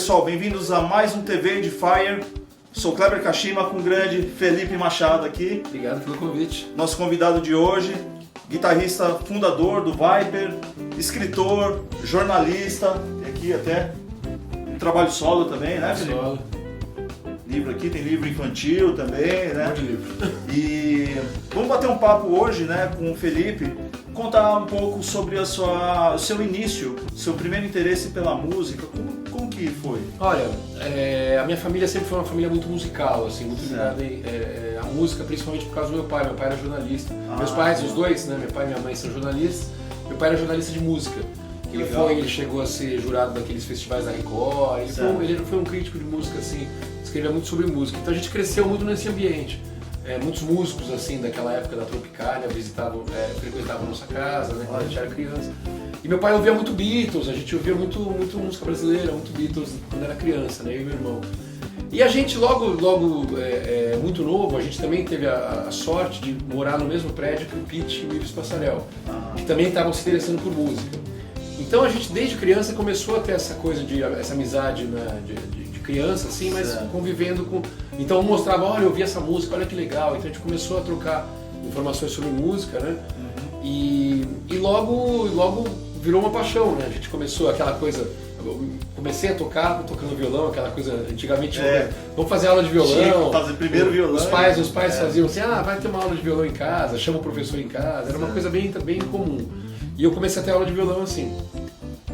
pessoal, bem-vindos a mais um TV de Fire. Sou Kleber Kashima com o grande Felipe Machado aqui. Obrigado pelo convite. Nosso convidado de hoje, guitarrista fundador do Viper, escritor, jornalista, tem aqui até um trabalho solo também, né, Felipe? Solo. Livro aqui, tem livro infantil também, né? Um monte de livro. E vamos bater um papo hoje, né, com o Felipe, contar um pouco sobre o seu início, seu primeiro interesse pela música, como que foi? Olha, a minha família sempre foi uma família muito musical, assim, muito ligada à música, principalmente por causa do meu pai. Meu pai era jornalista. Meus pais, os dois, né, meu pai e minha mãe são jornalistas. Meu pai era jornalista de música. Ele chegou a ser jurado daqueles festivais da Record. Ele foi um crítico de música, assim, escrevia muito sobre música. Então a gente cresceu muito nesse ambiente. Muitos músicos assim daquela época da Tropicália frequentavam a nossa casa, né, quando a gente era criança. E meu pai ouvia muito Beatles, a gente ouvia muito música brasileira, muito Beatles quando era criança, né, eu e meu irmão. E a gente logo muito novo, a gente também teve a sorte de morar no mesmo prédio que o Pete e o Ives Passarel, que também estavam se interessando por música. Então a gente desde criança começou a ter essa coisa essa amizade, né, de criança, assim, mas convivendo com... Então eu mostrava, olha, eu ouvi essa música, olha que legal. Então a gente começou a trocar informações sobre música, né? E logo virou uma paixão, né? A gente começou aquela coisa... Eu comecei a tocar tocando violão, aquela coisa antigamente, vamos fazer aula de violão. Fazer primeiro violão. Os pais faziam assim, vai ter uma aula de violão em casa, chama o professor em casa. Era uma coisa bem comum. E eu comecei a ter aula de violão assim.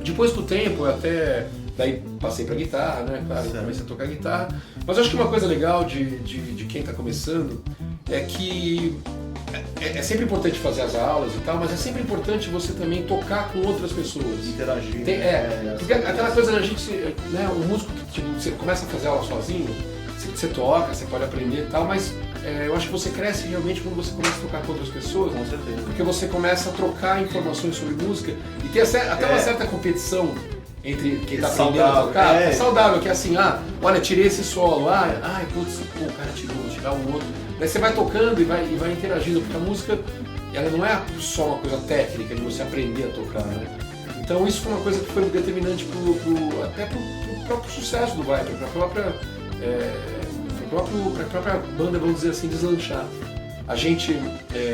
Depois do tempo, daí passei pra guitarra, né? Claro, comecei a tocar guitarra. Mas eu acho que uma coisa legal de quem tá começando é que é sempre importante fazer as aulas e tal, mas é sempre importante você também tocar com outras pessoas. Interagir. Porque aquela coisa da gente, né? O músico que tipo, você começa a fazer aula sozinho, você toca, você pode aprender e tal, mas eu acho que você cresce realmente quando você começa a tocar com outras pessoas. Com certeza. Porque você começa a trocar informações sobre música e ter até uma certa competição entre quem está aprendendo a tocar. É saudável, que é assim, olha, tirei esse solo, putz, o cara tirou, vou tirar um outro. Daí você vai tocando e vai interagindo, porque a música, ela não é só uma coisa técnica de você aprender a tocar, né? Então isso foi uma coisa que foi determinante até pro próprio sucesso do Viper, para a própria banda, vamos dizer assim, deslanchar. A gente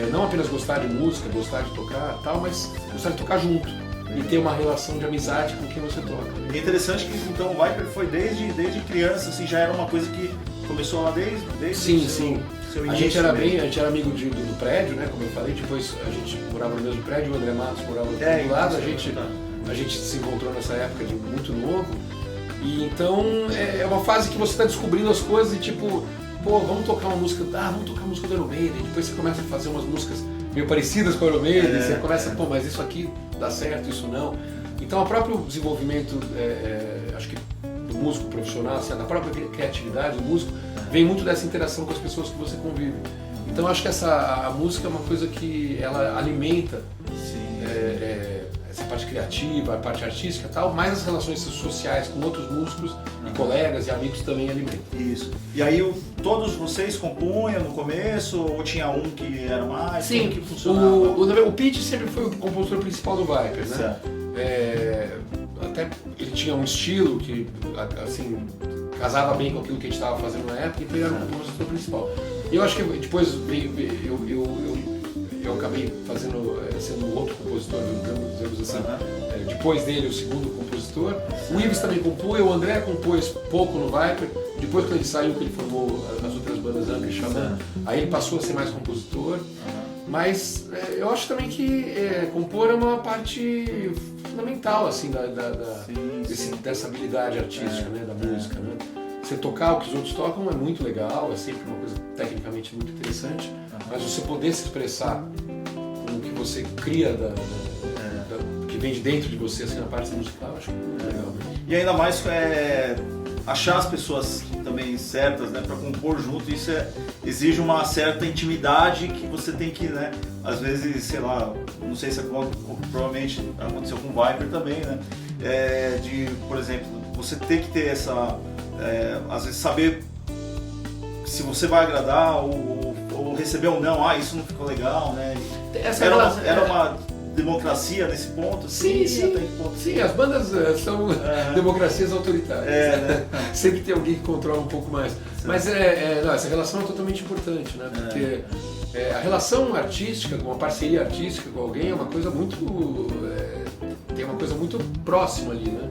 não apenas gostar de música, gostar de tocar e tal, mas gostar de tocar junto. E ter uma relação de amizade com quem você toca. É interessante que então o Viper foi desde criança, assim, já era uma coisa que começou lá desde sim. Seu início. A gente era amigo do prédio, né, como eu falei, depois a gente morava no mesmo prédio, o André Matos morava do lado, a gente se encontrou nessa época de muito novo. E então é uma fase que você está descobrindo as coisas e tipo, vamos tocar uma música, vamos tocar a música do Iron Maiden, depois você começa a fazer umas músicas meio parecidas com o Iron Maiden, você começa, mas isso aqui dá certo, isso não. Então o próprio desenvolvimento, acho que do músico profissional, assim, da própria criatividade do músico, vem muito dessa interação com as pessoas que você convive. Então acho que a música é uma coisa que ela alimenta essa parte criativa, a parte artística e tal, mais as relações sociais com outros músicos e colegas e amigos também alimentam. Isso. E aí todos vocês compunham no começo ou tinha um que era mais? Sim, que funcionava? O Pete sempre foi o compositor principal do Viper, né? Certo. Até ele tinha um estilo que, assim, casava bem com aquilo que a gente estava fazendo na época, então ele era o compositor principal. E eu acho que depois eu acabei sendo outro compositor, digamos assim. Depois dele, o segundo compositor. O Ives também compunha, o André compôs pouco no Viper. Depois que ele saiu, que ele formou as outras bandas Angra e Xamã, aí ele passou a ser mais compositor. Mas eu acho também que compor é uma parte fundamental assim, dessa habilidade artística, né, da música. Né? Você tocar o que os outros tocam é muito legal, é sempre uma coisa tecnicamente muito interessante, mas você poder se expressar com o que você cria, que vem de dentro de você, assim, na parte musical, eu acho muito legal. Né? E ainda mais achar as pessoas também certas, né, para compor junto, isso exige uma certa intimidade que você tem que, né, às vezes, sei lá, não sei se provavelmente aconteceu com o Viper também, né, por exemplo, você tem que ter às vezes saber se você vai agradar ou receber ou não, isso não ficou legal, né, democracia nesse ponto? Sim, sim, as bandas são democracias autoritárias. Né? Sempre tem alguém que controla um pouco mais. Mas não, essa relação é totalmente importante, né? Porque a relação artística, uma parceria artística com alguém é uma coisa muito... tem uma coisa muito próxima ali, né?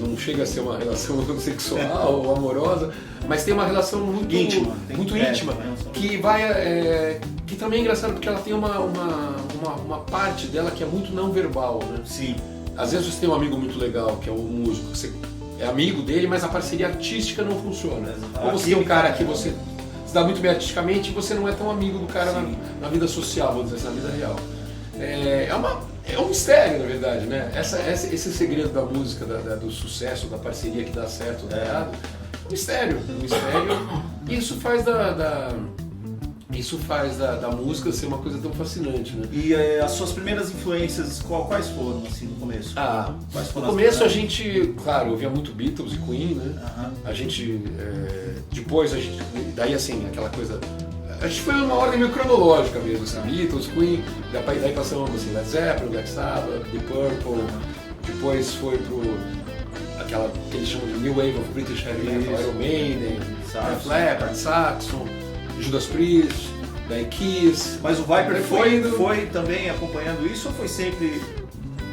Não chega a ser uma relação sexual ou amorosa, mas tem uma relação muito íntima, que vai... que também é engraçado porque ela tem uma parte dela que é muito não verbal, né? Sim. Às vezes você tem um amigo muito legal, que é um músico, você é amigo dele, mas a parceria artística não funciona. Ou você tem um cara que você se dá muito bem artisticamente e você não é tão amigo do cara na vida social, vamos dizer assim, na vida real. É um mistério, na verdade, né? Esse segredo da música, do sucesso, da parceria que dá certo ou dá errado, é um mistério. E isso faz da música ser uma coisa tão fascinante, né? E as suas primeiras influências, quais foram, assim, no começo? No começo a gente, claro, ouvia muito Beatles e Queen, né? A gente, depois, daí assim, aquela coisa... A gente foi uma ordem meio cronológica mesmo, assim, Beatles, Queen, daí passamos assim, Led Zeppelin, Black Sabbath, The Purple, depois foi pro aquela que eles chamam de New Wave of British Heavy Metal, Iron Maiden, Def Leppard, Saxon, Judas Priest, daí Kiss. Mas o Viper foi também acompanhando isso ou foi sempre,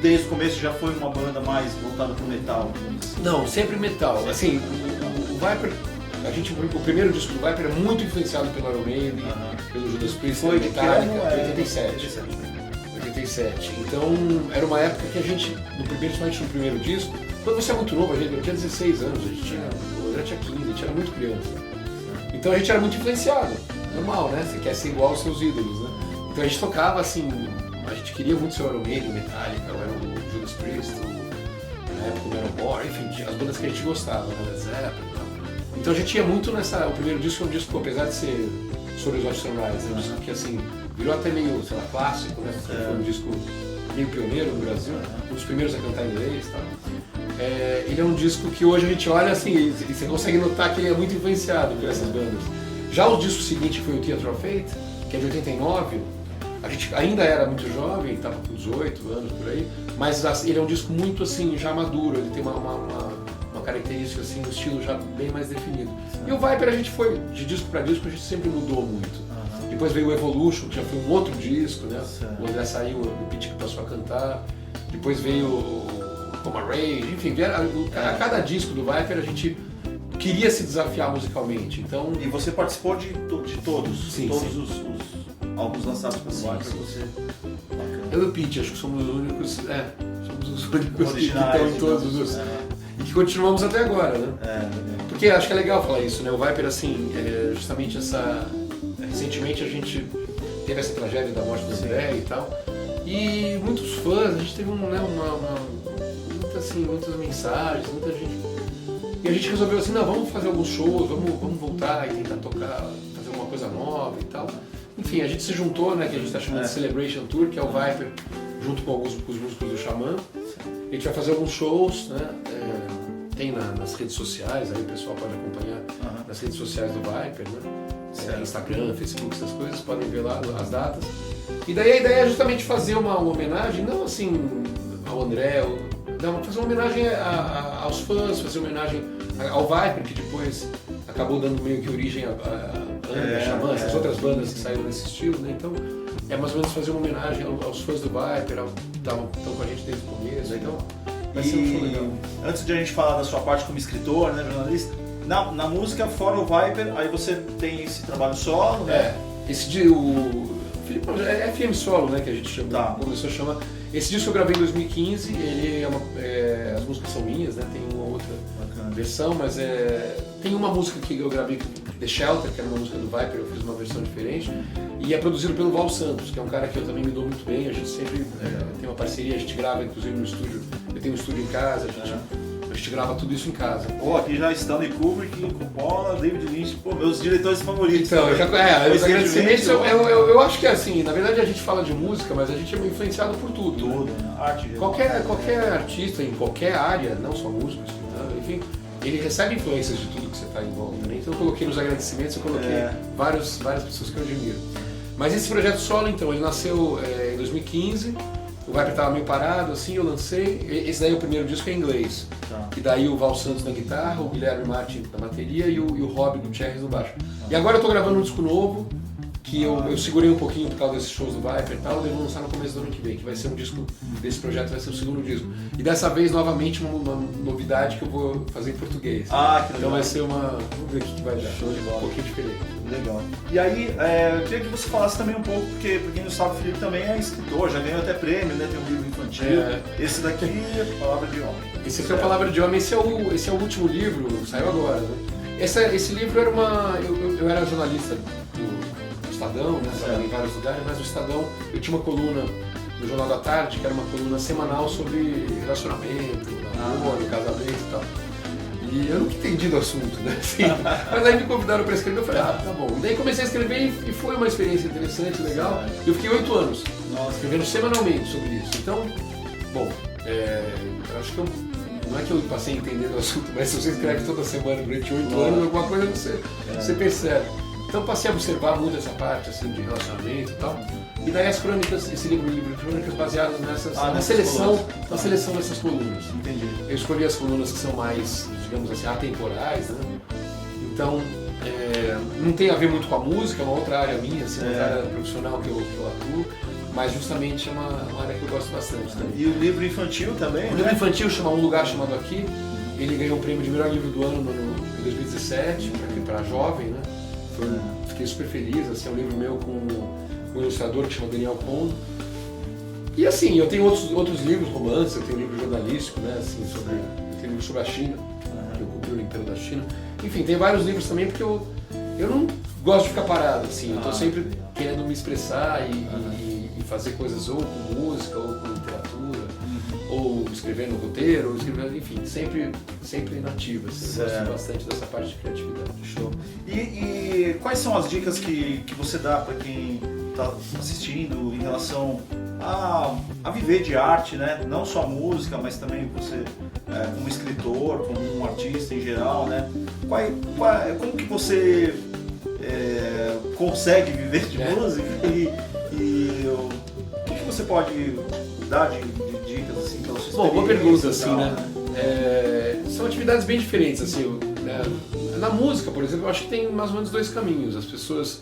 desde o começo, já foi uma banda mais voltada pro metal? Assim? Não, sempre metal. Assim, o Viper... o primeiro disco do Viper é muito influenciado pelo Iron Maiden, pelo Judas Priest, foi de Metallica, 87. Então era uma época que a gente, principalmente no primeiro disco, quando você é muito novo, eu tinha 16 anos, o André tinha 15, a gente era muito criança. Então a gente era muito influenciado, normal, né? Você quer ser igual aos seus ídolos, né? Então a gente tocava assim, a gente queria muito ser o Iron Maiden, Metallica, o Judas Priest, na época o Manowar, enfim, as bandas que a gente gostava, né? Led Zeppelin e tal. Então a gente ia muito o primeiro disco é um disco, apesar de ser Stories of Sunrise, é um disco que assim, virou até meio, sei lá, clássico, né? Foi um disco meio pioneiro no Brasil, um dos primeiros a cantar em inglês e tal. Ele é um disco que hoje a gente olha assim, e você consegue notar que ele é muito influenciado por essas bandas. Já o disco seguinte, que foi o Theatre of Fate, que é de 89, a gente ainda era muito jovem, estava com 18 anos por aí, mas ele é um disco muito assim, já maduro, ele tem uma característica assim, um estilo já bem mais definido. E o Viper a gente foi, de disco para disco, a gente sempre mudou muito. Depois veio o Evolution, que já foi um outro disco, né? O André saiu, o Pete que passou a cantar. Depois veio o Coma Rage, enfim, a cada disco do Viper a gente queria se desafiar musicalmente. Então... E você participou de todos? Sim, todos os álbuns lançados pelo Viper, você... Eu e o Pete, acho que somos os únicos que estão em todos os... E que continuamos até agora, né? Porque acho que é legal falar isso, né? O Viper, assim, justamente recentemente a gente teve essa tragédia da morte do André e tal. E muitos fãs, a gente teve muitas mensagens, muita gente. E a gente resolveu assim, não, vamos fazer alguns shows, vamos voltar e tentar tocar, fazer alguma coisa nova e tal. Enfim, a gente se juntou, né? Que a gente está chamando de Celebration Tour, que é o Viper, junto com os músicos do Xamã. A gente vai fazer alguns shows, né? Tem nas redes sociais, aí o pessoal pode acompanhar nas redes sociais do Viper, né? Instagram, Facebook, essas coisas, podem ver lá as datas. E daí a ideia é justamente fazer uma homenagem, não assim ao André, fazer uma homenagem aos fãs, fazer uma homenagem ao Viper, que depois acabou dando meio que origem a Xamã, essas outras bandas que saíram nesse estilo, né? Então é mais ou menos fazer uma homenagem aos fãs do Viper, que estão com a gente desde o começo, então vai ser um show legal. Antes de a gente falar da sua parte como escritor, né, jornalista, na música, fora o Viper, aí você tem esse trabalho solo, né? O Felipe é FM solo, né, que a gente chama, começou a chamar. Esse disco eu gravei em 2015, ele as músicas são minhas, né, tem uma outra versão, mas tem uma música que eu gravei, The Shelter, que era uma música do Viper, eu fiz uma versão diferente, e é produzido pelo Val Santos, que é um cara que eu também me dou muito bem, a gente sempre tem uma parceria, a gente grava inclusive no estúdio, eu tenho um estúdio em casa, a gente grava tudo isso em casa. Aqui já Stanley Kubrick, Coppola, David Lynch, meus diretores favoritos. Então, os agradecimentos, eu acho que assim, na verdade a gente fala de música, mas a gente é influenciado por tudo. Tudo, né? Arte. Qualquer artista, em qualquer área, não só músico, enfim, ele recebe influências de tudo que você está em volta, né? Então eu coloquei nos agradecimentos, eu coloquei várias pessoas que eu admiro. Mas esse projeto solo, então, ele nasceu em 2015, o Viper tava meio parado, assim, eu lancei. Esse daí é o primeiro disco em inglês. Tá. E daí o Val Santos na guitarra, o Guilherme Martin na bateria e o Rob do Cherries no baixo. E agora eu tô gravando um disco novo, que eu segurei um pouquinho por causa desses shows do Viper e tal, eu devo lançar no começo do ano que vem, que vai ser um disco desse projeto, vai ser o segundo disco. E dessa vez, novamente, uma novidade que eu vou fazer em português. Que legal. Então vai ser uma... Vamos ver o que vai dar. Show de bola. Um pouquinho diferente. Legal. E aí, eu queria que você falasse também um pouco, porque pra quem não sabe, o Felipe também é escritor, já ganhou até prêmio, né? Tem um livro infantil. Esse daqui é Palavra de Homem. Esse aqui é a Palavra de Homem, esse é o último livro, saiu agora, né? Esse livro era uma... Eu era jornalista do Estadão, né? Trabalhei em vários lugares, mas no Estadão eu tinha uma coluna no Jornal da Tarde, que era uma coluna semanal sobre relacionamento, namoro, casamento e tal. E eu nunca entendi do assunto, né? Assim, mas aí me convidaram para escrever, eu falei, tá bom. E daí comecei a escrever e foi uma experiência interessante, legal. Eu fiquei 8 anos escrevendo semanalmente sobre isso. Então, bom, eu acho que não é que eu passei a entender do assunto, mas se você escreve toda semana durante 8 anos, alguma coisa você percebe. Então passei a observar muito essa parte assim, de relacionamento e tal. E daí as crônicas, esse livro de crônicas baseadas na seleção dessas colunas. Entendi. Eu escolhi as colunas que são mais, digamos assim, atemporais, né? Então, não tem a ver muito com a música, é uma outra área minha, assim, uma área profissional que eu atuo, mas justamente é uma área que eu gosto bastante também. E o livro infantil também, O livro infantil chama Um Lugar Chamado Aqui, ele ganhou o prêmio de melhor livro do ano em 2017, para jovem, né? Fiquei super feliz, assim, é um livro meu com um ilustrador que chama Daniel Cohn. E assim, eu tenho outros livros, romances, eu tenho um livro jornalístico, né, assim, eu tenho um livro sobre a China, que eu cobri o Olimpíada da China. Enfim, tem vários livros também, porque eu não gosto de ficar parado, assim, eu tô sempre querendo me expressar e fazer coisas ou com música, ou com literatura, ou escrevendo roteiro, ou escrevendo, enfim, sempre nativo, assim, eu gosto bastante dessa parte de criatividade. Show. E quais são as dicas que você dá para quem está assistindo em relação a viver de arte, né? Não só música, mas também você como escritor, como um artista em geral, né? Como que você consegue viver de música e o que você pode dar de dicas assim pela sua experiência? Bom, uma pergunta assim, né? São atividades bem diferentes, assim, né? Na música, por exemplo, eu acho que tem mais ou menos 2 caminhos. As pessoas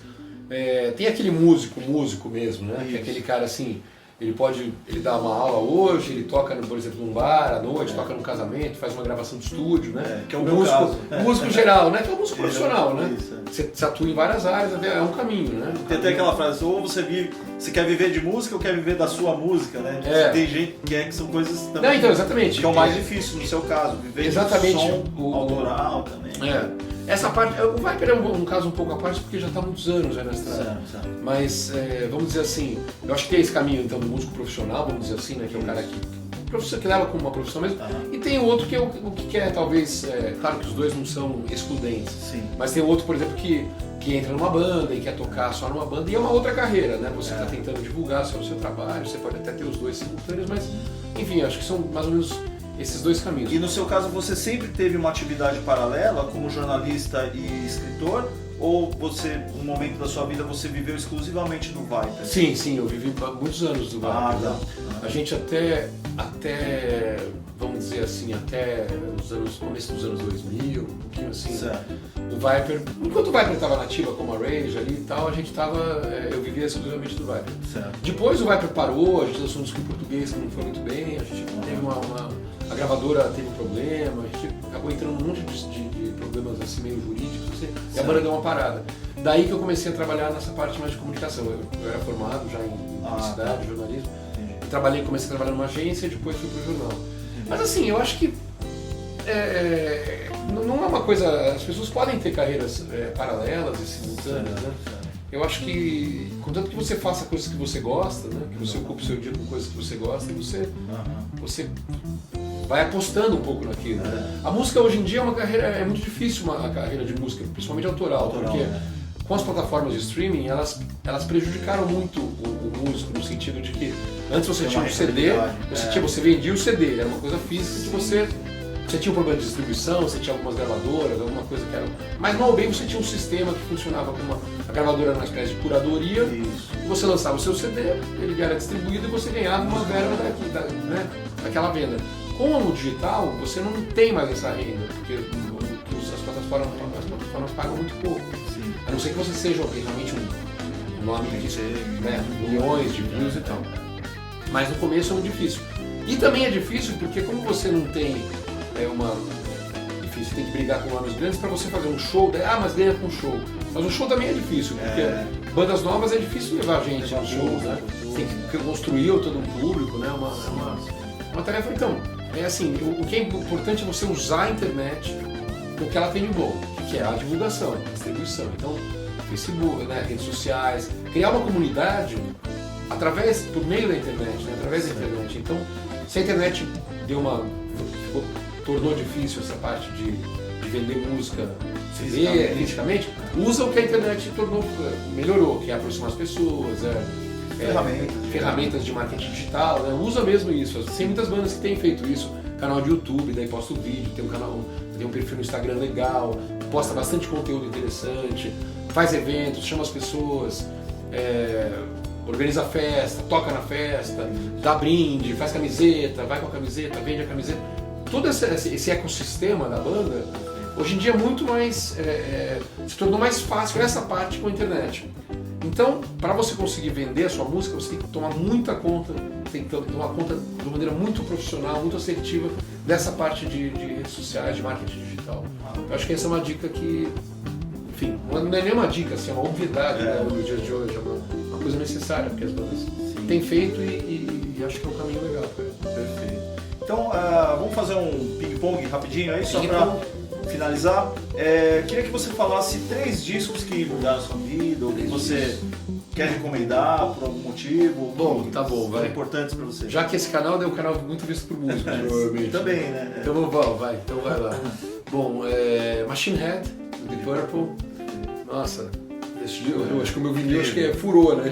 tem aquele músico mesmo, né? Que é aquele cara assim, ele dá uma aula hoje, ele toca, por exemplo, num bar à noite, toca num casamento, faz uma gravação de estúdio, né? Que é o meu caso. Músico geral, né? Que é um músico profissional, né? Você atua em várias áreas, é um caminho, né? Tem até aquela frase, ou você quer viver de música ou quer viver da sua música, né? Tem gente que são coisas também. Não, então, exatamente. Que é o mais difícil no seu caso, viver exatamente. de som autoral também. Essa parte, o Viper é um caso um pouco à parte porque já está há muitos anos já na estrada. Certo. Mas, vamos dizer assim, eu acho que tem esse caminho então do músico profissional, vamos dizer assim, né? Que é o cara que leva como uma profissão mesmo. E tem o outro que é o que quer, talvez, claro que os dois não são excludentes. Sim. Mas tem outro, por exemplo, que entra numa banda e quer tocar só numa banda e é uma outra carreira, né? Você está tentando divulgar só o seu trabalho, você pode até ter os dois simultâneos, mas enfim, acho que são mais ou menos esses 2 caminhos. E no seu caso, você sempre teve uma atividade paralela como jornalista e escritor? Ou um momento da sua vida, você viveu exclusivamente do Viper? Sim, eu vivi muitos anos do Viper. A gente até, vamos dizer assim, até começo dos anos 2000, um pouquinho assim. Certo. O Viper, enquanto o Viper estava nativa como a Rage ali e tal, eu vivia exclusivamente do Viper. Certo. Depois o Viper parou, a gente lançou um disco em português que não foi muito bem, a gente teve a gravadora teve um problema, a gente acabou entrando num monte de problemas assim meio jurídicos, assim, e a banda deu uma parada. Daí que eu comecei a trabalhar nessa parte mais de comunicação. Eu era formado já em publicidade, jornalismo. Comecei a trabalhar numa agência e depois fui pro jornal. Mas assim, eu acho que não é uma coisa... As pessoas podem ter carreiras paralelas e simultâneas, né? Eu acho que, contanto que você faça coisas que você gosta, né? Que você ocupe o seu dia com coisas que você gosta, você vai apostando um pouco naquilo. A música hoje em dia é uma carreira, é muito difícil a carreira de música, principalmente autoral, porque com as plataformas de streaming, elas prejudicaram muito o músico, no sentido de que antes você tinha um CD, você vendia o CD, era uma coisa física que você você tinha um problema de distribuição, você tinha algumas gravadoras, alguma coisa que era... Mas mal ou bem você tinha um sistema que funcionava como a gravadora era uma espécie de curadoria, Isso. você lançava o seu CD, ele era distribuído e você ganhava uma verba daquela venda. Com o digital, você não tem mais essa renda, porque as plataformas pagam muito pouco. Sim. A não ser que você seja realmente um nome disso, né? Milhões de views e tal. Mas no começo é muito difícil. E também é difícil porque como você não tem enfim, você tem que brigar com nomes grandes para você fazer um show, mas ganha com show. Mas o show também é difícil, porque bandas novas é difícil levar gente aos shows, né? Tem que construir todo um público, né? Uma tarefa, então, é assim, o que é importante é você usar a internet o que ela tem de bom, que é a divulgação, a distribuição. Então, Facebook, né, redes sociais, criar uma comunidade por meio da internet, né, através da internet. Então, se a internet tornou difícil essa parte de vender música fisicamente, usa o que a internet melhorou, que é aproximar as pessoas, ferramentas de marketing digital, né? Usa mesmo isso. Tem muitas bandas que têm feito isso, canal de YouTube, daí posta o vídeo, tem um perfil no Instagram legal, posta bastante conteúdo interessante, faz eventos, chama as pessoas, organiza festa, toca na festa, dá brinde, faz camiseta, vai com a camiseta, vende a camiseta. Todo esse ecossistema da banda, hoje em dia é muito mais, se tornou mais fácil essa parte com a internet. Então, para você conseguir vender a sua música, você tem que tomar muita conta, tem que tomar conta de uma maneira muito profissional, muito assertiva dessa parte de redes sociais, de marketing digital. Eu acho que essa é uma dica que, enfim, não é nem uma dica, assim, é uma obviedade no dia de hoje, é uma coisa necessária, porque as bandas têm feito e acho que é um caminho legal. Perfeito. Então, vamos fazer um ping-pong rapidinho aí, só para finalizar. Queria que você falasse 3 discos que mudaram a sua vida, ou que você quer recomendar por algum motivo. Bom, tá bom, são vai. importantes para você. Já que esse canal é um canal muito visto por músicos, provavelmente. Também, né? Então vai lá. Bom, Machine Head, do Deep Purple. Nossa, eu acho que o meu vinil furou, né?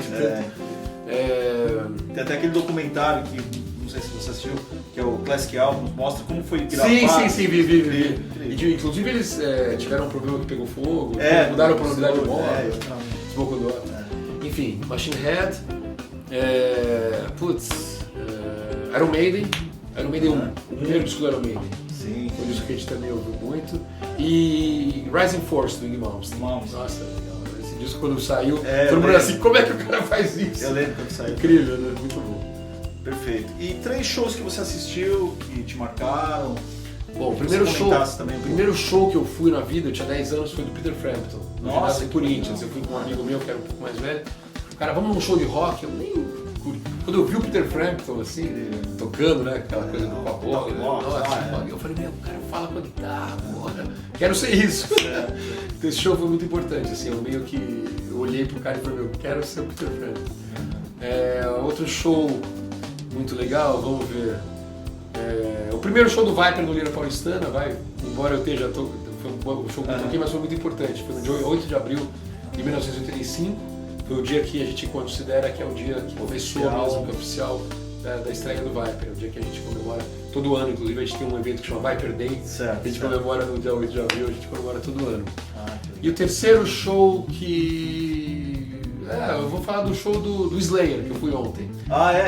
Tem até aquele documentário que, não sei se você assistiu, que é o Classic Albums, mostra como foi gravado. Sim, vi. Inclusive eles tiveram um problema que pegou fogo, mudaram a probabilidade de morte, Smoke on the Water. Enfim, Machine Head, Iron Maiden 1, o primeiro disco do Iron Maiden. Sim. Foi um disco que a gente também ouviu muito. E Rising Force do Iggy Malmsteen. Nossa, legal. Esse disco quando saiu, todo mundo assim, como é que o cara faz isso? Eu lembro quando saiu. Incrível, né? Muito bom. Perfeito. E 3 shows que você assistiu, que te marcaram? Bom, o primeiro show que eu fui na vida, eu tinha 10 anos, foi do Peter Frampton, no ginásio em Corinthians. Eu fui com um amigo meu que era um pouco mais velho. Cara, vamos num show de rock? Eu nem... Quando eu vi o Peter Frampton, assim, tocando, né, aquela coisa do papo, eu falei, meu, o cara fala com a guitarra, porra, quero ser isso. Então esse show foi muito importante, assim, eu olhei pro cara e falei, meu, quero ser o Peter Frampton. Outro show muito legal, vamos ver. O primeiro show do Viper no Lira Paulistana, embora eu esteja... Foi um show que eu toquei, mas foi muito importante. Foi no dia 8 de abril de 1985. Foi o dia que a gente considera que é o dia que começou mesmo, que é oficial da estreia do Viper. É o dia que a gente comemora todo ano. Inclusive a gente tem um evento que chama Viper Day. A gente comemora no dia 8 de abril, a gente comemora todo ano. E o terceiro show que... eu vou falar do show do Slayer, que eu fui ontem.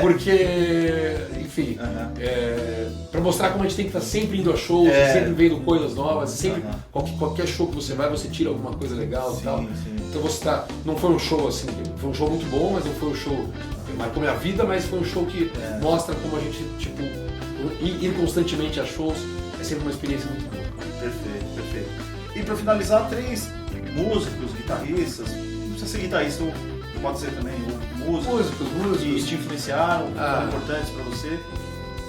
Porque, enfim, pra mostrar como a gente tem que estar sempre indo a shows, sempre vendo coisas novas, sempre, qualquer show que você vai, você tira alguma coisa legal e tal. Então você não foi um show assim, foi um show muito bom, mas não foi um show que marcou minha vida, mas foi um show que mostra como a gente, tipo, ir constantemente a shows é sempre uma experiência muito boa. Perfeito. E pra finalizar, 3 músicos, guitarristas, não precisa ser guitarrista, pode ser também músicos que te influenciaram, que foram importantes pra você.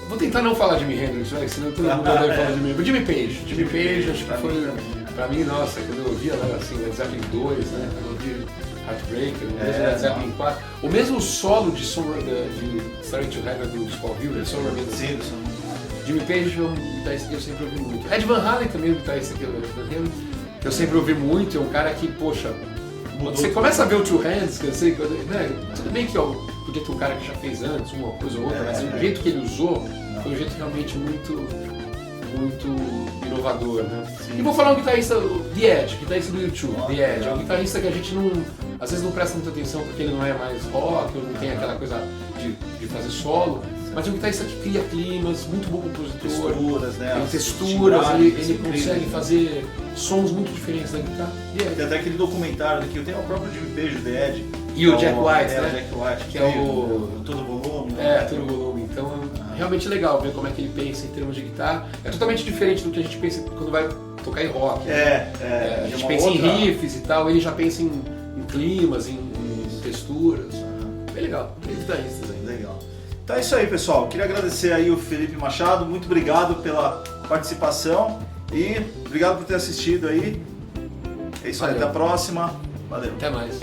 Vou tentar não falar de Jimi Hendrix, senão todo mundo vai falar de mim. Jimmy Page, acho que foi, pra mim, nossa, quando eu ouvia lá, assim, Led Zeppelin 2, né, quando eu ouvi Heartbreaker, o mesmo Led Zeppelin 4, o mesmo solo de Starting to Heaven do Paul Hilder, Jimmy Page é um guitarrista que eu sempre ouvi muito. Ed Van Halen também é um guitarrista que eu sempre ouvi muito, é um cara que, poxa, quando você começa a ver o Two Hands, né, tudo bem que podia ter um cara que já fez antes, uma coisa ou outra, mas o jeito que ele usou foi um jeito realmente muito muito inovador, né? Sim. E vou falar um guitarrista, The Edge, guitarrista do YouTube, The Edge. É um guitarrista que a gente não, às vezes não presta muita atenção porque ele não é mais rock, ou não tem aquela coisa de fazer solo, mas é um guitarrista que cria climas, muito bom compositor. Texturas, né? Tem texturas, ele incrível, consegue fazer sons muito diferentes da guitarra. The Edge. Tem até aquele documentário que eu tenho o próprio Jimmy Page, The Edge. E o Jack White, né? né? O Jack White, Que é o... todo volume. Né? todo volume. Então é realmente legal ver como é que ele pensa em termos de guitarra. É totalmente diferente do que a gente pensa quando vai tocar em rock. A gente pensa em riffs e tal, ele já pensa em climas, em texturas. Bem legal, tem guitarristas aí. Legal. Então é isso aí, pessoal. Queria agradecer aí o Felipe Machado, muito obrigado pela participação e obrigado por ter assistido aí. É isso aí, Valeu. até a próxima. Valeu. Até mais.